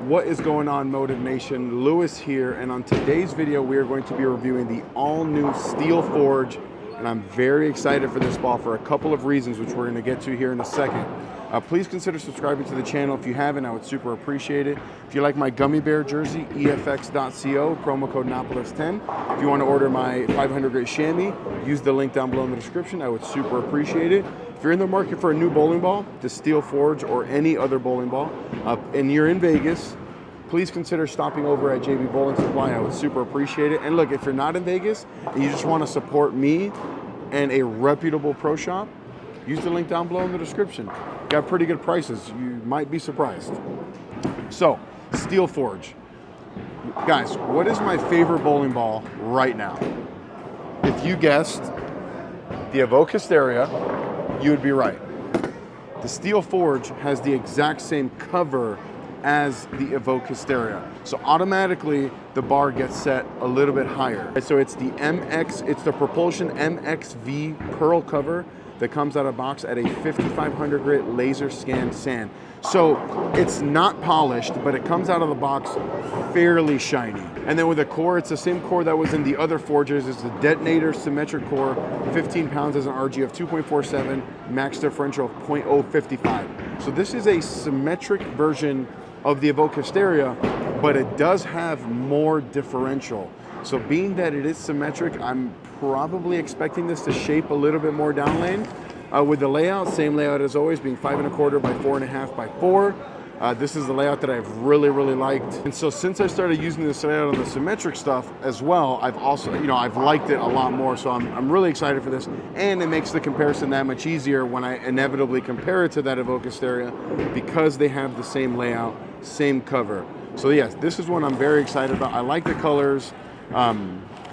What is going on, Motiv Nation? Lewis here, and on today's video we are going to be reviewing the all-new Steel Forge, and I'm very excited for this ball for a couple of reasons, which we're going to get to here in a second. Please consider subscribing to the channel if you haven't. I would super appreciate it. If you like my gummy bear jersey, efx.co, promo code Napoles10. If you want to order my 500 grit chamois, use the link down below in the description. I would super appreciate it. If you're in the market for a new bowling ball, the Steel Forge or any other bowling ball, and you're in Vegas, please consider stopping over at JB Bowling Supply. I would super appreciate it. And look, if you're not in Vegas and you just want to support me and a reputable pro shop, use the link down below in the description. Got pretty good prices. You might be surprised. So, Steel Forge. Guys, what is my favorite bowling ball right now? If you guessed the Evoke Hysteria, you would be right. The Steel Forge has the exact same cover as the Evoke Hysteria. So automatically the bar gets set a little bit higher. So it's the Propulsion MXV Pearl cover that comes out of box at a 5500 grit laser scanned sand. So it's not polished, but it comes out of the box fairly shiny. And then with the core, it's the same core that was in the other forges. It's the Detonator Symmetric core, 15 pounds as an RG of 2.47, max differential of 0.055. So this is a symmetric version of the Evoke Hysteria, but it does have more differential. So being that it is symmetric, I'm probably expecting this to shape a little bit more down lane. With the layout, same layout as always, being 5 1/4 by 4.5 by 4. This is the layout that I've really liked. And so since I started using this layout on the symmetric stuff as well, I've also, I've liked it a lot more. So I'm really excited for this. And it makes the comparison that much easier when I inevitably compare it to that Evoke Hysteria because they have the same layout, same cover. So yes, this is one I'm very excited about. I like the colors.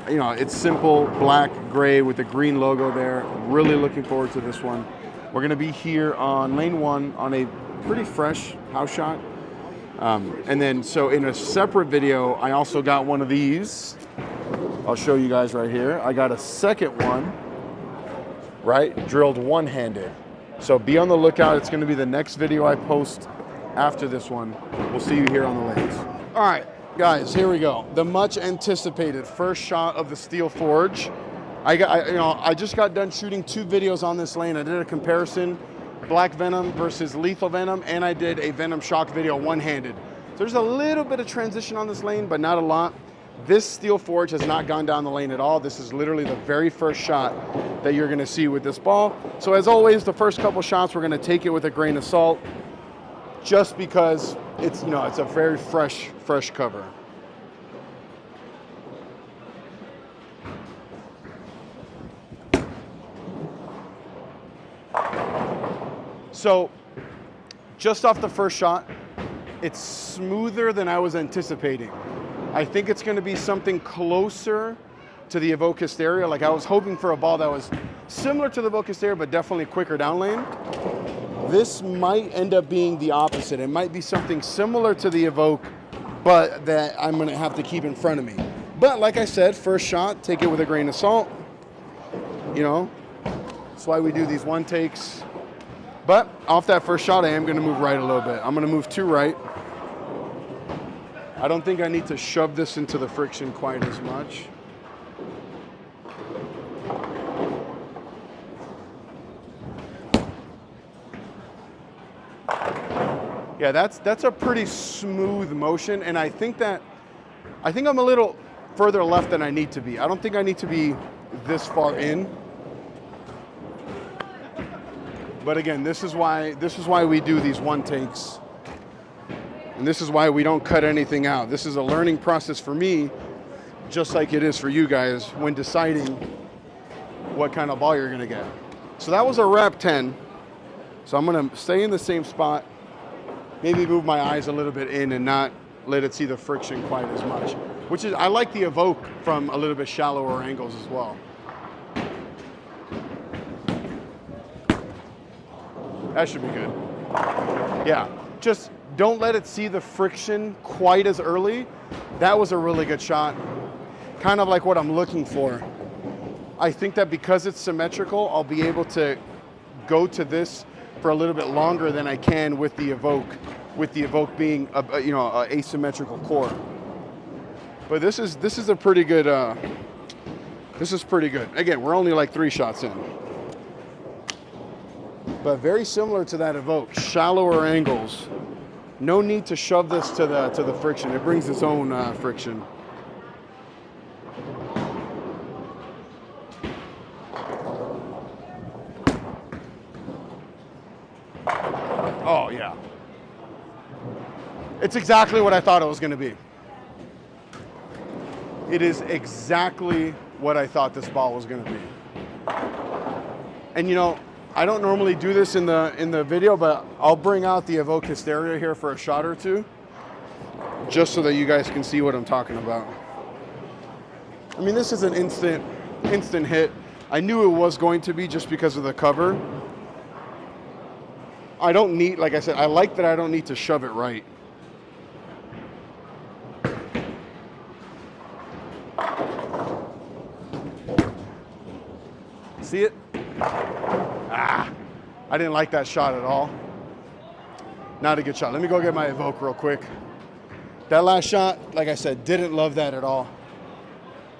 It's simple, black, gray with the green logo there. Really looking forward to this one. We're gonna be here on lane 1 on a pretty fresh house shot. And then, so in a separate video, I also got one of these. I'll show you guys right here. I got a second one, right, drilled one-handed. So be on the lookout. It's gonna be the next video I post after this one. We'll see you here on the lanes. All right. Guys, here we go. The much anticipated first shot of the Steel Forge. I just got done shooting 2 videos on this lane. I did a comparison, Black Venom versus Lethal Venom, and I did a Venom Shock video one-handed. So there's a little bit of transition on this lane, but not a lot. This Steel Forge has not gone down the lane at all. This is literally the very first shot that you're gonna see with this ball. So as always, the first couple shots, we're gonna take it with a grain of salt, just because it's a very fresh cover. So just off the first shot, it's smoother than I was anticipating. I think it's going to be something closer to the Evoke Hysteria. Like I was hoping for a ball that was similar to the Evoke Hysteria, but definitely quicker down lane. This might end up being the opposite. It might be something similar to the Evoke, but that I'm gonna have to keep in front of me. But like I said, first shot, take it with a grain of salt. That's why we do these one takes. But off that first shot, I am gonna move right a little bit. I'm gonna move to right. I don't think I need to shove this into the friction quite as much. Yeah, that's a pretty smooth motion, and I think I'm a little further left than I need to be. I don't think I need to be this far in. But again, this is why we do these one takes. And this is why we don't cut anything out. This is a learning process for me, just like it is for you guys when deciding what kind of ball you're gonna get. So that was a wrap 10. So I'm gonna stay in the same spot. Maybe move my eyes a little bit in and not let it see the friction quite as much. Which is, I like the Evoke from a little bit shallower angles as well. That should be good. Yeah, just don't let it see the friction quite as early. That was a really good shot. Kind of like what I'm looking for. I think that because it's symmetrical, I'll be able to go to this for a little bit longer than I can with the Evoke. with the Evoke being a asymmetrical core. But this is a pretty good. This is pretty good. Again, we're only like 3 shots in, but very similar to that Evoke, shallower angles. No need to shove this to the friction. It brings its own friction. Oh yeah. It's exactly what I thought it was going to be. It is exactly what I thought this ball was going to be. And you know, I don't normally do this in the video, but I'll bring out the Evoke Hysteria here for a shot or two, just so that you guys can see what I'm talking about. I mean, this is an instant hit. I knew it was going to be just because of the cover. I don't need, like I said, I like that I don't need to shove it right. See it? Ah, I didn't like that shot at all. Not a good shot. Let me go get my Evoke real quick. That last shot, like I said, didn't love that at all.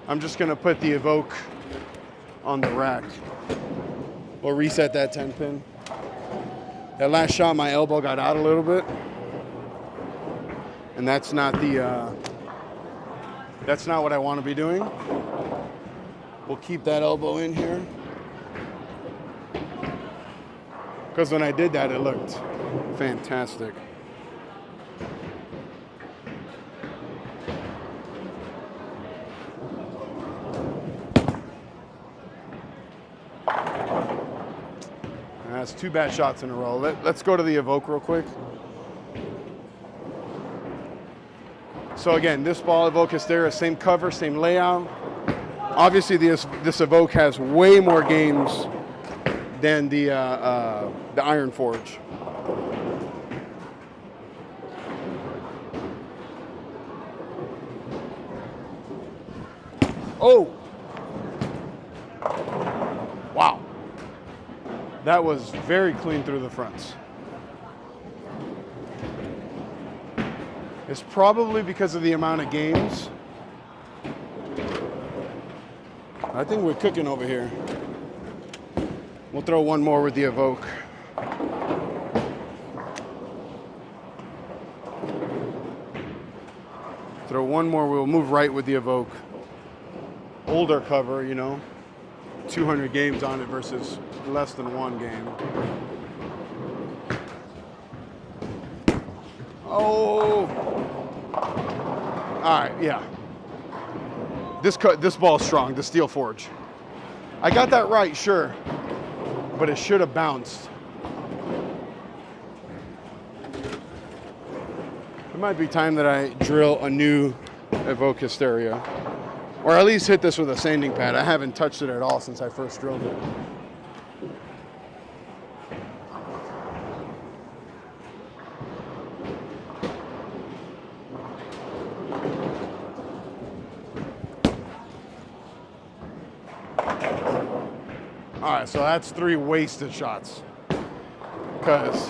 I'm just gonna put the Evoke on the rack. We'll reset that 10 pin. That last shot, my elbow got out a little bit. And that's not what I want to be doing. We'll keep that elbow in here. Because when I did that, it looked fantastic. That's 2 bad shots in a row. Let's go to the Evoke real quick. So again, this ball, Evoke Hysteria, same cover, same layout. Obviously, this Evoke has way more games than the Iron Forge. Oh! Wow. That was very clean through the fronts. It's probably because of the amount of games. I think we're cooking over here. We'll throw one more with the Evoke. Throw one more, we'll move right with the Evoke. Older cover, you know, 200 games on it versus less than 1 game. Oh! All right, yeah. This ball is strong, the Steel Forge. I got that right, sure, but it should have bounced. It might be time that I drill a new Evoke Hysteria, or at least hit this with a sanding pad. I haven't touched it at all since I first drilled it. All right, so that's 3 wasted shots. Because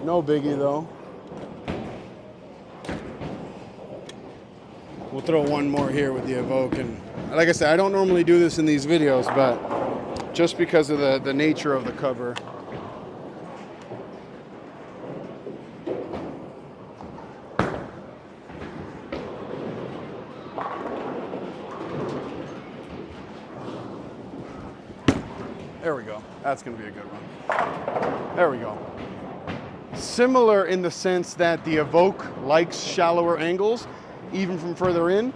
no biggie though. We'll throw one more here with the Evoke, and like I said, I don't normally do this in these videos, but just because of the nature of the cover. There we go. That's going to be a good one. There we go. Similar in the sense that the Evoke likes shallower angles, even from further in.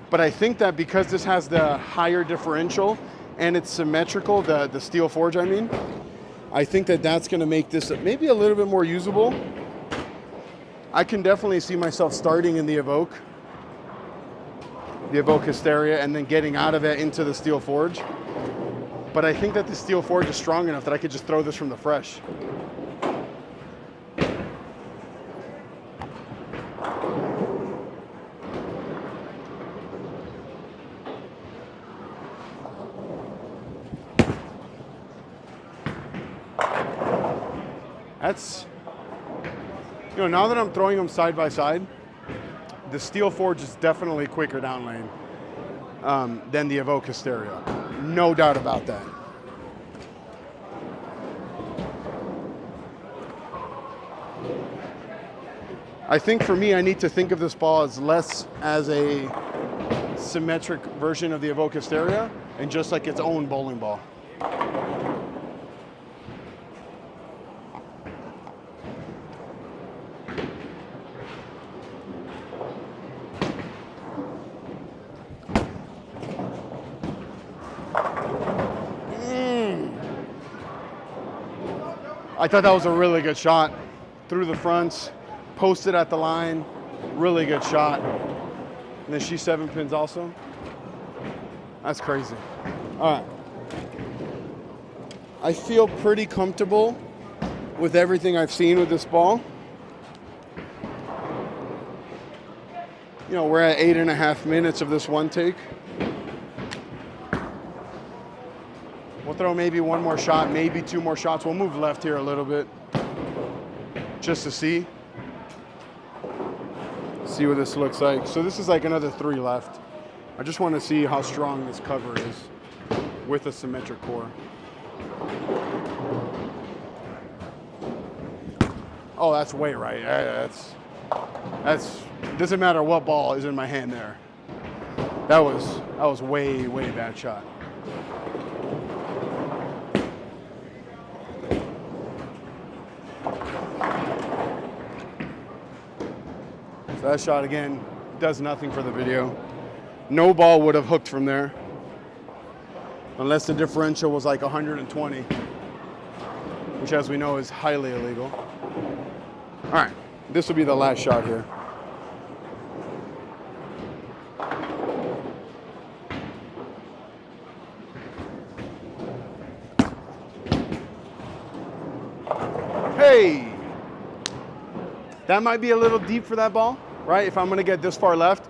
But I think that because this has the higher differential and it's symmetrical, the Steel Forge, I mean, I think that that's going to make this maybe a little bit more usable. I can definitely see myself starting in the Evoke Hysteria, and then getting out of it into the Steel Forge. But I think that the Steel Forge is strong enough that I could just throw this from the fresh. That's, you know, now that I'm throwing them side by side, the Steel Forge is definitely quicker down lane than the Evoke Hysteria. No doubt about that. I think for me, I need to think of this ball as less as a symmetric version of the Evoke Hysteria and just like its own bowling ball. I thought that was a really good shot. Through the fronts, posted at the line, really good shot. And then she 7 pins also. That's crazy. All right. I feel pretty comfortable with everything I've seen with this ball. You know, we're at 8.5 minutes of this one take. We'll throw maybe one more shot, maybe 2 more shots. We'll move left here a little bit just to see what this looks like. So this is like another 3 left. I just want to see how strong this cover is with a symmetric core. Oh, that's way right. That's doesn't matter what ball is in my hand there. That was way bad shot. So that shot again does nothing for the video. No ball would have hooked from there unless the differential was like 120, which as we know is highly illegal. All right, this will be the last shot here. Hey, that might be a little deep for that ball, right? If I'm gonna get this far left,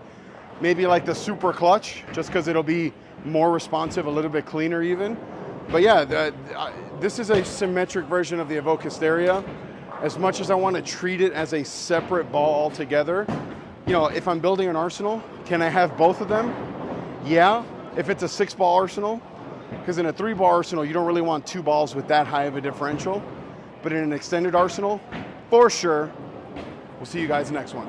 maybe like the super clutch, just because it'll be more responsive, a little bit cleaner even. But yeah, this is a symmetric version of the Evoke Hysteria. As much as I want to treat it as a separate ball altogether, you know, if I'm building an arsenal, can I have both of them? Yeah, if it's a 6-ball arsenal, because in a 3-ball arsenal, you don't really want 2 balls with that high of a differential. But in an extended arsenal, for sure. We'll see you guys next one.